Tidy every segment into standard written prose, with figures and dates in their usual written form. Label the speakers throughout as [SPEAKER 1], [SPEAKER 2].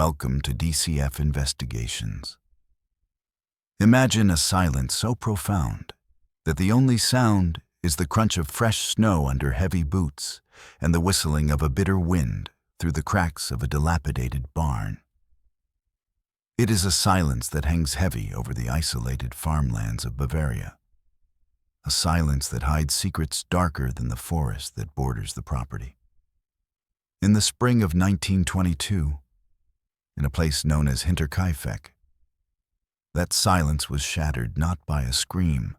[SPEAKER 1] Welcome to DCF Investigations. Imagine a silence so profound that the only sound is the crunch of fresh snow under heavy boots and the whistling of a bitter wind through the cracks of a dilapidated barn. It is a silence that hangs heavy over the isolated farmlands of Bavaria, a silence that hides secrets darker than the forest that borders the property. In the spring of 1922, in a place known as Hinterkaifeck, that silence was shattered not by a scream,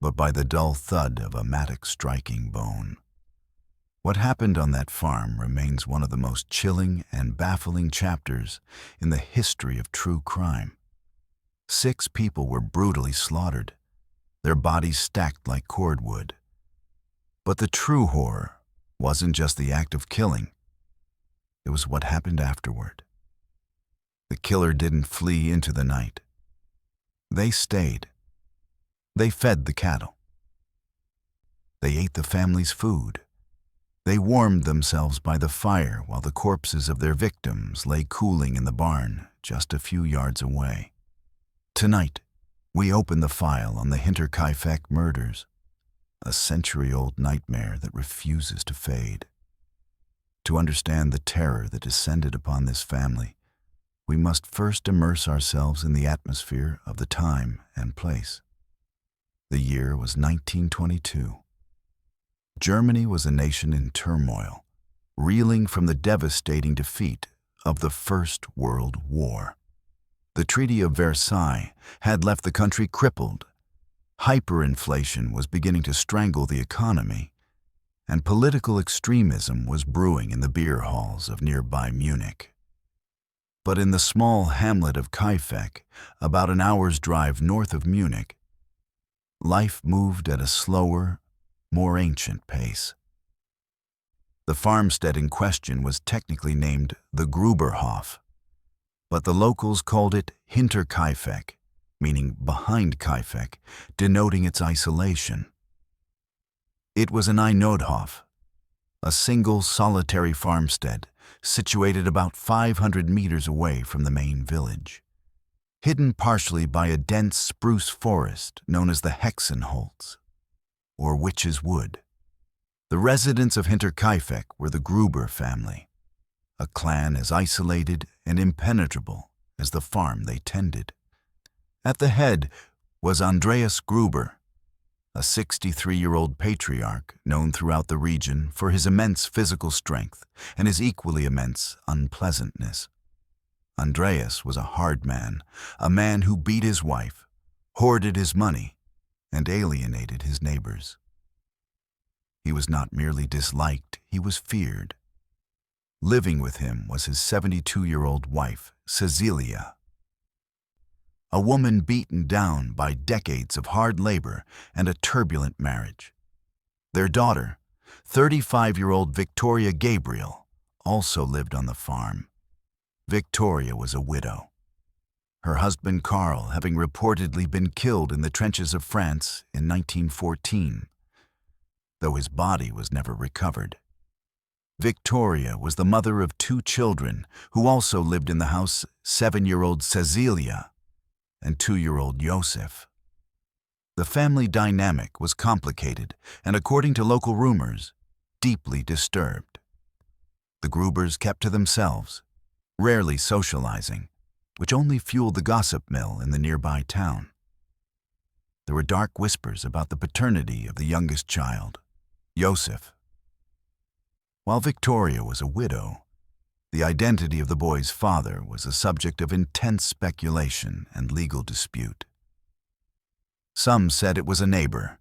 [SPEAKER 1] but by the dull thud of a mattock striking bone. What happened on that farm remains one of the most chilling and baffling chapters in the history of true crime. 6 people were brutally slaughtered, their bodies stacked like cordwood. But the true horror wasn't just the act of killing. It was what happened afterward. The killer didn't flee into the night. They stayed. They fed the cattle. They ate the family's food. They warmed themselves by the fire while the corpses of their victims lay cooling in the barn just a few yards away. Tonight, we open the file on the Hinterkaifeck Murders, a century-old nightmare that refuses to fade. To understand the terror that descended upon this family, we must first immerse ourselves in the atmosphere of the time and place. The year was 1922. Germany was a nation in turmoil, reeling from the devastating defeat of the First World War. The Treaty of Versailles had left the country crippled. Hyperinflation was beginning to strangle the economy, and political extremism was brewing in the beer halls of nearby Munich. But in the small hamlet of Kaifeck, about an hour's drive north of Munich, life moved at a slower, more ancient pace. The farmstead in question was technically named the Gruber Hof, but the locals called it Hinterkaifeck, meaning behind Kaifeck, denoting its isolation. It was an Einödhof, a single solitary farmstead situated about 500 meters away from the main village, hidden partially by a dense spruce forest known as the Hexenholz, or Witch's Wood. The residents of Hinterkaifeck were the Gruber family, a clan as isolated and impenetrable as the farm they tended. At the head was Andreas Gruber, a 63-year-old patriarch known throughout the region for his immense physical strength and his equally immense unpleasantness. Andreas was a hard man, a man who beat his wife, hoarded his money, and alienated his neighbors. He was not merely disliked, he was feared. Living with him was his 72-year-old wife, Cecilia, a woman beaten down by decades of hard labor and a turbulent marriage. Their daughter, 35-year-old Victoria Gabriel, also lived on the farm. Victoria was a widow, her husband Carl having reportedly been killed in the trenches of France in 1914, though his body was never recovered. Victoria was the mother of 2 children who also lived in the house, 7-year-old Cecilia and 2-year-old Joseph. The family dynamic was complicated and, according to local rumors, deeply disturbed. The Grubers kept to themselves, rarely socializing, which only fueled the gossip mill in the nearby town. There were dark whispers about the paternity of the youngest child, Joseph. While Victoria was a widow, the identity of the boy's father was a subject of intense speculation and legal dispute. Some said it was a neighbor,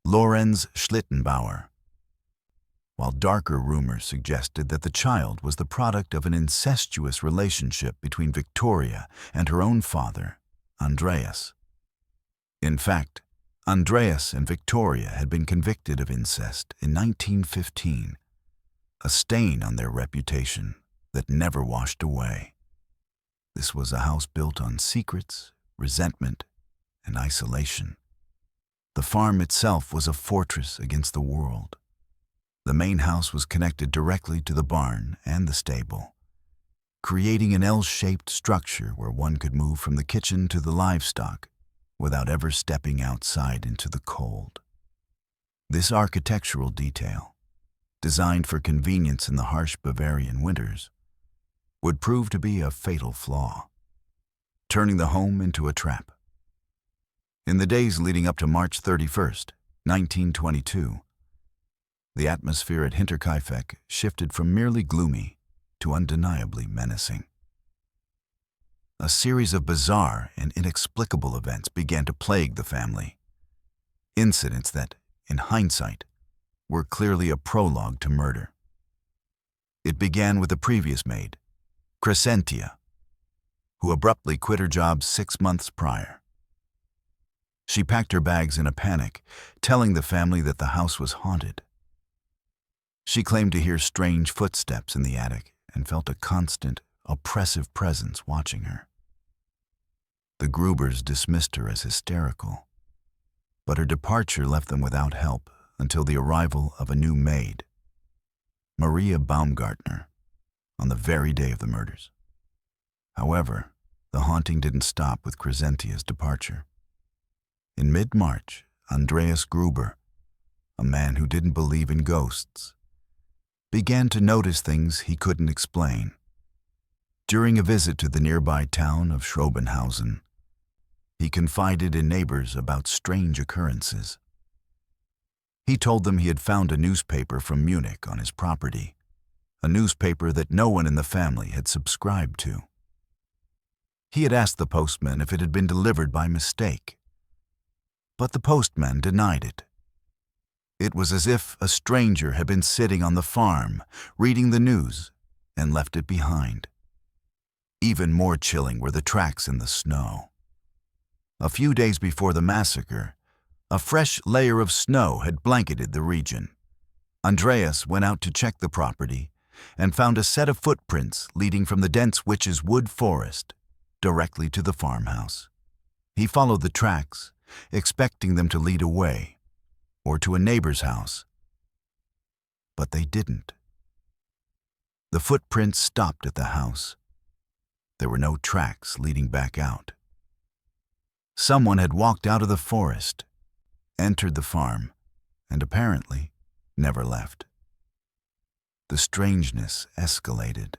[SPEAKER 1] Lorenz Schlittenbauer, while darker rumors suggested that the child was the product of an incestuous relationship between Victoria and her own father, Andreas. In fact, Andreas and Victoria had been convicted of incest in 1915, a stain on their reputation that never washed away. This was a house built on secrets, resentment, and isolation. The farm itself was a fortress against the world. The main house was connected directly to the barn and the stable, creating an L-shaped structure where one could move from the kitchen to the livestock without ever stepping outside into the cold. This architectural detail, designed for convenience in the harsh Bavarian winters, would prove to be a fatal flaw, turning the home into a trap. In the days leading up to March 31st, 1922, the atmosphere at Hinterkaifeck shifted from merely gloomy to undeniably menacing. A series of bizarre and inexplicable events began to plague the family. Incidents that, in hindsight, were clearly a prologue to murder. It began with the previous maid, Crescentia, who abruptly quit her job 6 months prior. She packed her bags in a panic, telling the family that the house was haunted. She claimed to hear strange footsteps in the attic and felt a constant, oppressive presence watching her. The Grubers dismissed her as hysterical, but her departure left them without help until the arrival of a new maid, Maria Baumgartner, on the very day of the murders. However, the haunting didn't stop with Crescentia's departure. In mid-March, Andreas Gruber, a man who didn't believe in ghosts, began to notice things he couldn't explain. During a visit to the nearby town of Schrobenhausen, he confided in neighbors about strange occurrences. He told them he had found a newspaper from Munich on his property, a newspaper that no one in the family had subscribed to. He had asked the postman if it had been delivered by mistake, but the postman denied it. It was as if a stranger had been sitting on the farm, reading the news, and left it behind. Even more chilling were the tracks in the snow. A few days before the massacre, a fresh layer of snow had blanketed the region. Andreas went out to check the property and found a set of footprints leading from the dense witch's wood forest directly to the farmhouse. He followed the tracks, expecting them to lead away or to a neighbor's house. But they didn't. The footprints stopped at the house. There were no tracks leading back out. Someone had walked out of the forest, entered the farm, and apparently never left. The strangeness escalated.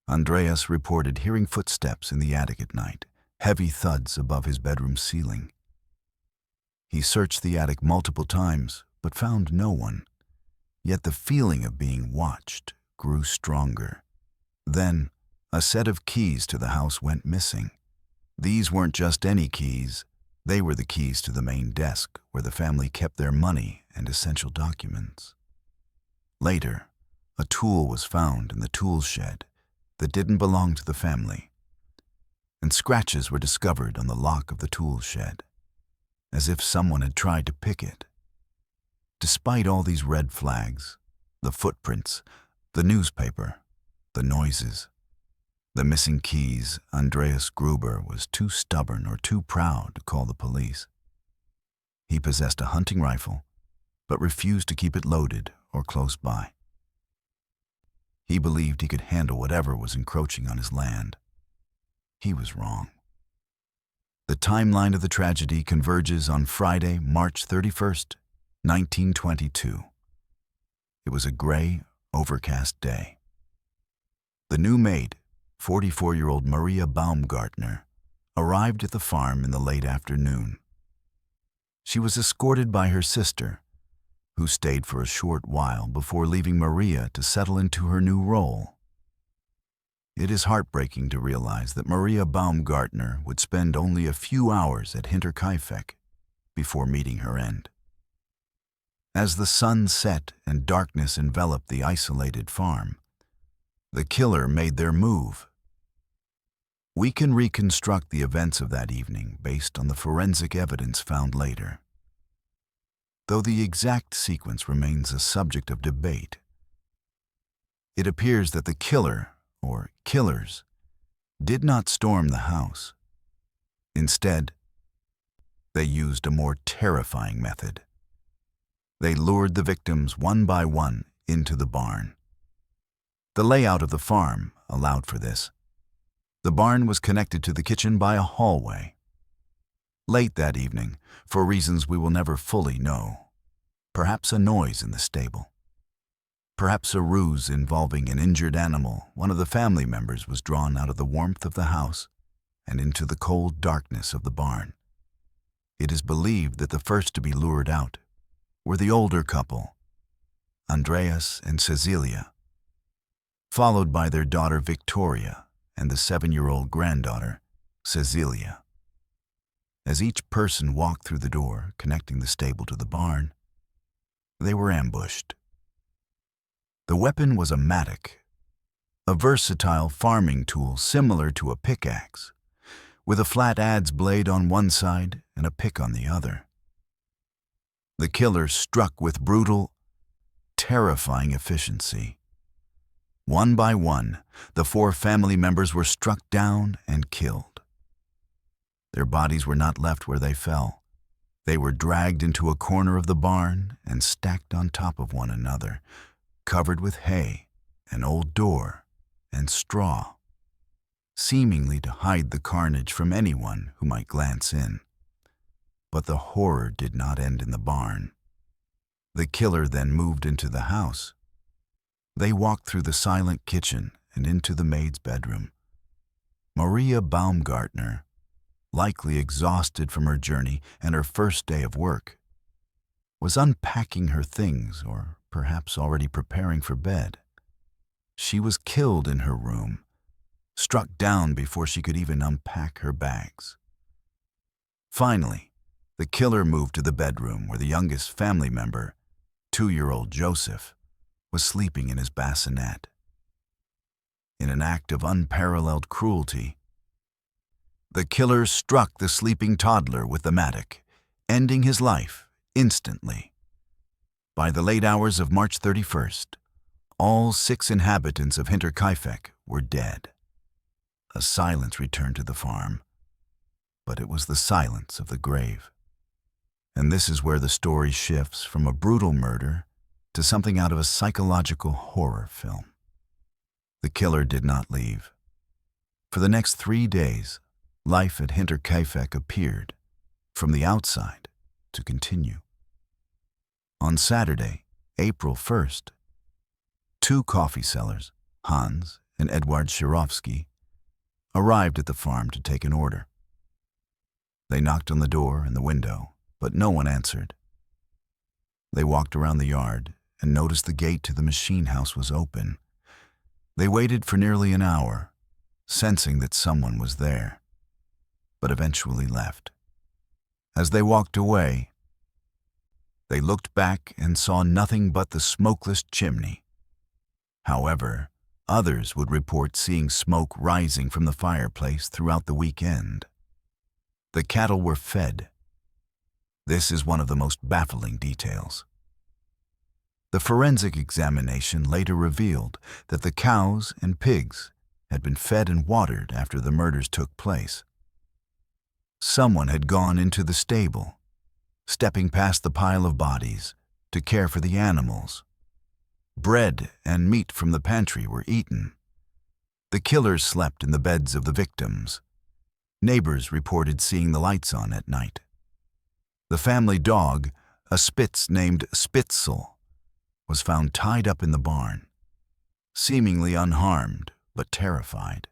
[SPEAKER 1] Andreas reported hearing footsteps in the attic at night, heavy thuds above his bedroom ceiling. He searched the attic multiple times, but found no one. Yet the feeling of being watched grew stronger. Then, a set of keys to the house went missing. These weren't just any keys. They were the keys to the main desk, where the family kept their money and essential documents. Later, a tool was found in the tool shed that didn't belong to the family, and scratches were discovered on the lock of the tool shed, as if someone had tried to pick it. Despite all these red flags, the footprints, the newspaper, the noises, the missing keys, Andreas Gruber was too stubborn or too proud to call the police. He possessed a hunting rifle, but refused to keep it loaded or close by. He believed he could handle whatever was encroaching on his land. He was wrong. The timeline of the tragedy converges on Friday, March 31st, 1922. It was a gray, overcast day. The new maid, 44-year-old Maria Baumgartner, arrived at the farm in the late afternoon. She was escorted by her sister, who stayed for a short while before leaving Maria to settle into her new role. It is heartbreaking to realize that Maria Baumgartner would spend only a few hours at Hinterkaifeck before meeting her end. As the sun set and darkness enveloped the isolated farm, the killer made their move. We can reconstruct the events of that evening based on the forensic evidence found later. Though the exact sequence remains a subject of debate, it appears that the killer, or killers, did not storm the house. Instead, they used a more terrifying method. They lured the victims one by one into the barn. The layout of the farm, allowed for this. The barn was connected to the kitchen by a hallway. Late that evening, for reasons we will never fully know, perhaps a noise in the stable, perhaps a ruse involving an injured animal, one of the family members was drawn out of the warmth of the house and into the cold darkness of the barn. It is believed that the first to be lured out were the older couple, Andreas and Cecilia, followed by their daughter Victoria and the 7-year-old granddaughter, Cecilia. As each person walked through the door connecting the stable to the barn, they were ambushed. The weapon was a mattock, a versatile farming tool similar to a pickaxe, with a flat adze blade on one side and a pick on the other. The killer struck with brutal, terrifying efficiency. One by one, the 4 family members were struck down and killed. Their bodies were not left where they fell. They were dragged into a corner of the barn and stacked on top of one another, covered with hay, an old door, and straw, seemingly to hide the carnage from anyone who might glance in. But the horror did not end in the barn. The killer then moved into the house. They walked through the silent kitchen and into the maid's bedroom. Maria Baumgartner, likely exhausted from her journey and her first day of work, was unpacking her things or perhaps already preparing for bed. She was killed in her room, struck down before she could even unpack her bags. Finally, the killer moved to the bedroom where the youngest family member, 2-year-old Joseph, was sleeping in his bassinet. In an act of unparalleled cruelty, the killer struck the sleeping toddler with the mattock, ending his life instantly. By the late hours of March 31st, all 6 inhabitants of Hinterkaifeck were dead. A silence returned to the farm, but it was the silence of the grave. And this is where the story shifts from a brutal murder to something out of a psychological horror film. The killer did not leave. For the next 3 days, life at Hinterkaifeck appeared, from the outside, to continue. On Saturday, April 1st, 2 coffee sellers, Hans and Edward Shirovsky, arrived at the farm to take an order. They knocked on the door and the window, but no one answered. They walked around the yard and noticed the gate to the machine house was open. They waited for nearly an hour, sensing that someone was there, but eventually left. As they walked away, they looked back and saw nothing but the smokeless chimney. However, others would report seeing smoke rising from the fireplace throughout the weekend. The cattle were fed. This is one of the most baffling details. The forensic examination later revealed that the cows and pigs had been fed and watered after the murders took place. Someone had gone into the stable, stepping past the pile of bodies to care for the animals. Bread and meat from the pantry were eaten. The killers slept in the beds of the victims. Neighbors reported seeing the lights on at night. The family dog, a Spitz named Spitzel, was found tied up in the barn, seemingly unharmed but terrified.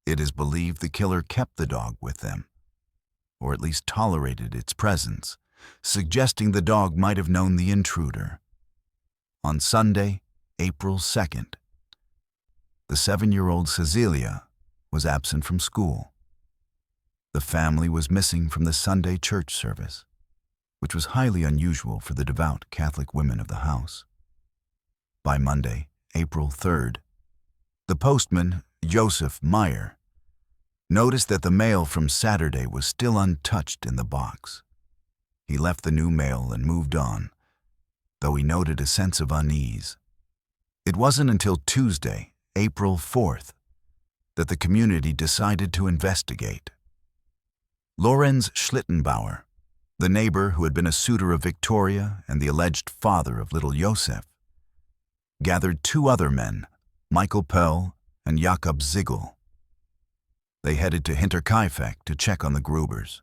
[SPEAKER 1] It is believed the killer kept the dog with them, or at least tolerated its presence, suggesting the dog might have known the intruder. On Sunday, April 2nd, the 7-year-old Cecilia was absent from school. The family was missing from the Sunday church service, which was highly unusual for the devout Catholic women of the house. By Monday, April 3rd, the postman, Joseph Meyer, noticed that the mail from Saturday was still untouched in the box. He left the new mail and moved on, though he noted a sense of unease. It wasn't until Tuesday, April 4th, that the community decided to investigate. Lorenz Schlittenbauer, the neighbor who had been a suitor of Victoria and the alleged father of little Joseph, gathered 2 other men, Michael Pell and Jakob Ziegel. They headed to Hinterkaifeck to check on the Grubers.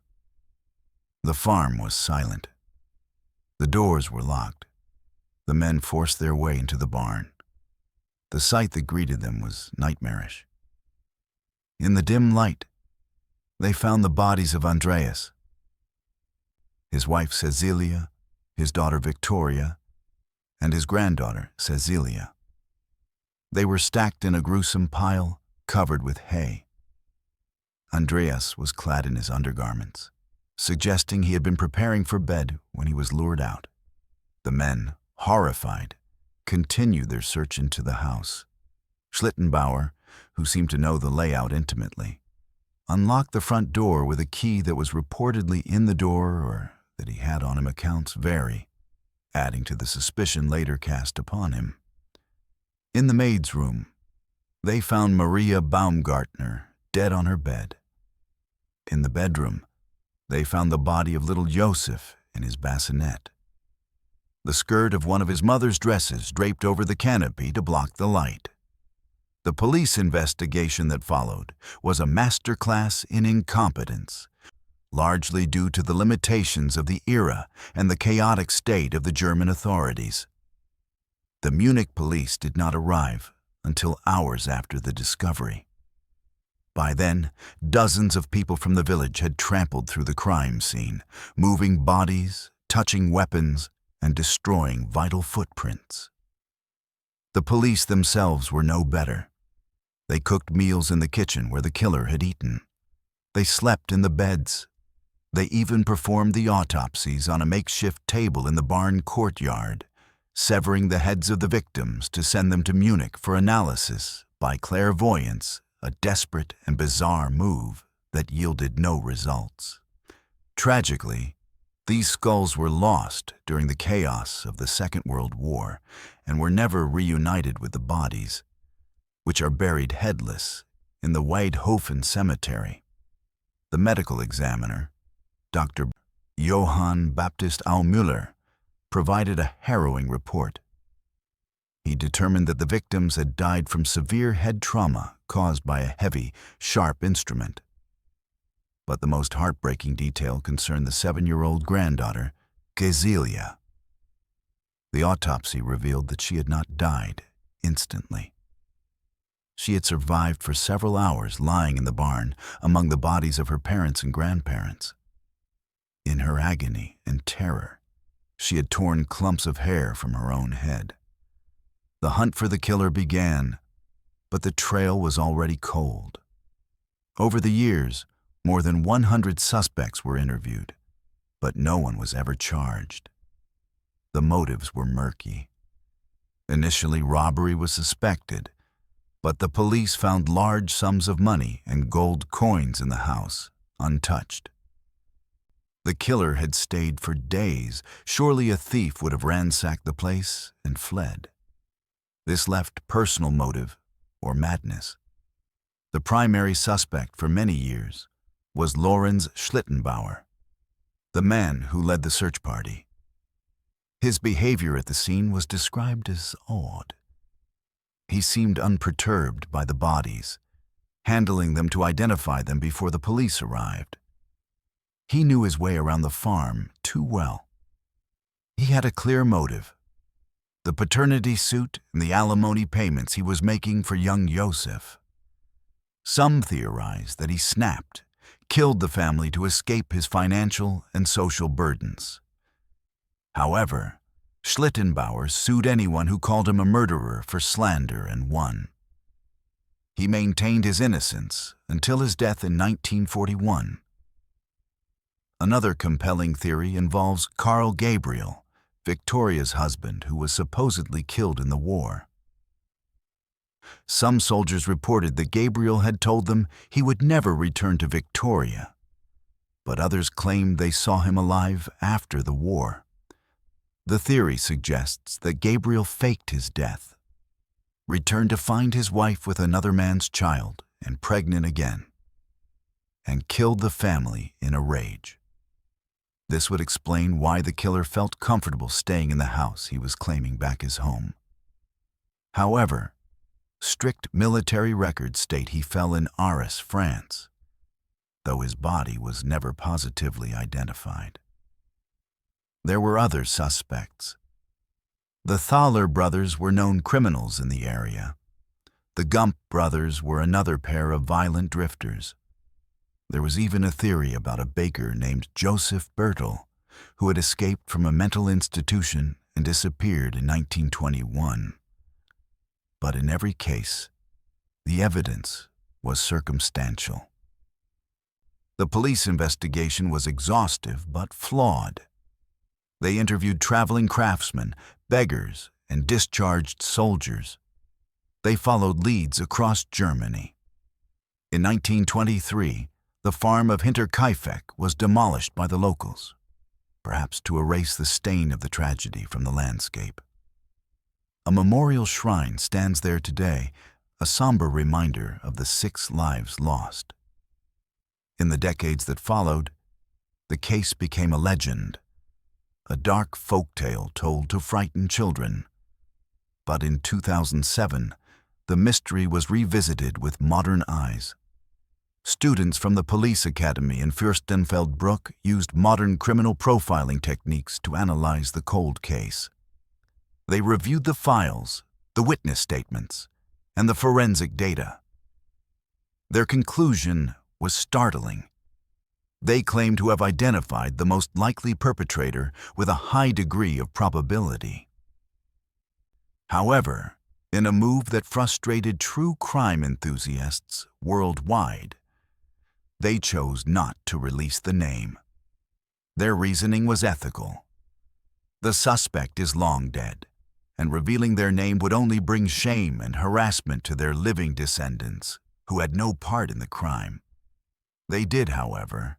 [SPEAKER 1] The farm was silent. The doors were locked. The men forced their way into the barn. The sight that greeted them was nightmarish. In the dim light, they found the bodies of Andreas, his wife Cecilia, his daughter Victoria, and his granddaughter Cecilia. They were stacked in a gruesome pile covered with hay. Andreas was clad in his undergarments, suggesting he had been preparing for bed when he was lured out. The men, horrified, continued their search into the house. Schlittenbauer, who seemed to know the layout intimately, unlocked the front door with a key that was reportedly in the door or that he had on him. Accounts vary, adding to the suspicion later cast upon him. In the maid's room, they found Maria Baumgartner dead on her bed. In the bedroom, they found the body of little Joseph in his bassinet. The skirt of one of his mother's dresses draped over the canopy to block the light. The police investigation that followed was a masterclass in incompetence, largely due to the limitations of the era and the chaotic state of the German authorities. The Munich police did not arrive until hours after the discovery. By then, dozens of people from the village had trampled through the crime scene, moving bodies, touching weapons, and destroying vital footprints. The police themselves were no better. They cooked meals in the kitchen where the killer had eaten. They slept in the beds. They even performed the autopsies on a makeshift table in the barn courtyard, severing the heads of the victims to send them to Munich for analysis by clairvoyance, a desperate and bizarre move that yielded no results. Tragically, these skulls were lost during the chaos of the Second World War and were never reunited with the bodies, which are buried headless in the Weidhofen Cemetery. The medical examiner, Dr. Johann Baptist Aumüller, provided a harrowing report. He determined that the victims had died from severe head trauma caused by a heavy, sharp instrument. But the most heartbreaking detail concerned the 7-year-old granddaughter, Cecilia. The autopsy revealed that she had not died instantly. She had survived for several hours lying in the barn among the bodies of her parents and grandparents. In her agony and terror, she had torn clumps of hair from her own head. The hunt for the killer began, but the trail was already cold. Over the years, more than 100 suspects were interviewed, but no one was ever charged. The motives were murky. Initially, robbery was suspected, but the police found large sums of money and gold coins in the house, untouched. The killer had stayed for days. Surely a thief would have ransacked the place and fled. This left personal motive or madness. The primary suspect for many years was Lorenz Schlittenbauer, the man who led the search party. His behavior at the scene was described as odd. He seemed unperturbed by the bodies, handling them to identify them before the police arrived. He knew his way around the farm too well. He had a clear motive: the paternity suit and the alimony payments he was making for young Joseph. Some theorized that he snapped, killed the family to escape his financial and social burdens. However, Schlittenbauer sued anyone who called him a murderer for slander and won. He maintained his innocence until his death in 1941. Another compelling theory involves Karl Gabriel, Victoria's husband, who was supposedly killed in the war. Some soldiers reported that Gabriel had told them he would never return to Victoria, but others claimed they saw him alive after the war. The theory suggests that Gabriel faked his death, returned to find his wife with another man's child and pregnant again, and killed the family in a rage. This would explain why the killer felt comfortable staying in the house he was claiming back his home. However, strict military records state he fell in Arras, France, though his body was never positively identified. There were other suspects. The Thaler brothers were known criminals in the area. The Gump brothers were another pair of violent drifters. There was even a theory about a baker named Joseph Bertel, who had escaped from a mental institution and disappeared in 1921. But in every case, the evidence was circumstantial. The police investigation was exhaustive but flawed. They interviewed traveling craftsmen, beggars, and discharged soldiers. They followed leads across Germany. In 1923, the farm of Hinterkaifeck was demolished by the locals, perhaps to erase the stain of the tragedy from the landscape. A memorial shrine stands there today, a somber reminder of the 6 lives lost. In the decades that followed, the case became a legend, a dark folktale told to frighten children. But in 2007, the mystery was revisited with modern eyes. Students from the police academy in Fürstenfeldbruck used modern criminal profiling techniques to analyze the cold case. They reviewed the files, the witness statements, and the forensic data. Their conclusion was startling. They claimed to have identified the most likely perpetrator with a high degree of probability. However, in a move that frustrated true crime enthusiasts worldwide, they chose not to release the name. Their reasoning was ethical. The suspect is long dead, and revealing their name would only bring shame and harassment to their living descendants, who had no part in the crime. They did, however,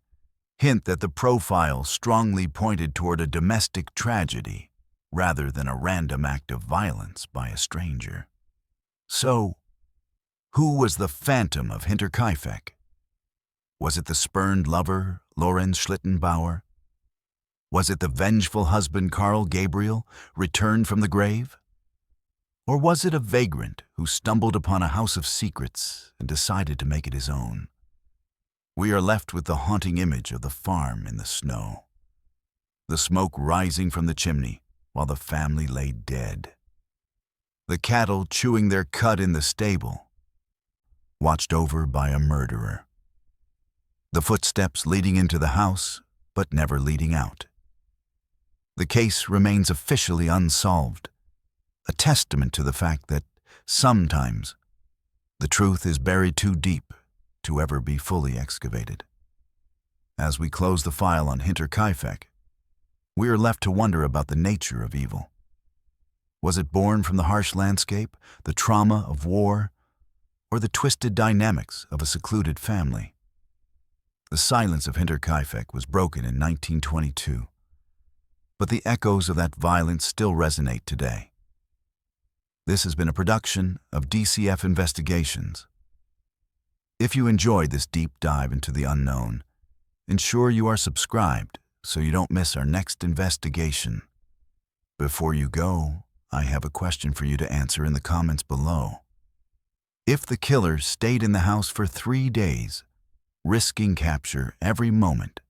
[SPEAKER 1] hint that the profile strongly pointed toward a domestic tragedy rather than a random act of violence by a stranger. So, who was the phantom of Hinterkaifeck? Was it the spurned lover, Lorenz Schlittenbauer? Was it the vengeful husband Karl Gabriel, returned from the grave? Or was it a vagrant who stumbled upon a house of secrets and decided to make it his own? We are left with the haunting image of the farm in the snow, the smoke rising from the chimney while the family lay dead, the cattle chewing their cud in the stable, watched over by a murderer, the footsteps leading into the house but never leading out. The case remains officially unsolved, a testament to the fact that sometimes the truth is buried too deep to ever be fully excavated. As we close the file on Hinterkaifeck, we are left to wonder about the nature of evil. Was it born from the harsh landscape, the trauma of war, or the twisted dynamics of a secluded family? The silence of Hinterkaifeck was broken in 1922, but the echoes of that violence still resonate today. This has been a production of DCF Investigations. If you enjoyed this deep dive into the unknown, ensure you are subscribed so you don't miss our next investigation. Before you go, I have a question for you to answer in the comments below. If the killer stayed in the house for 3 days, risking capture every moment,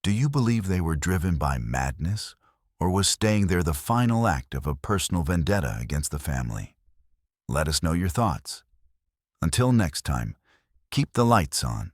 [SPEAKER 1] do you believe they were driven by madness, or was staying there the final act of a personal vendetta against the family? Let us know your thoughts. Until next time, keep the lights on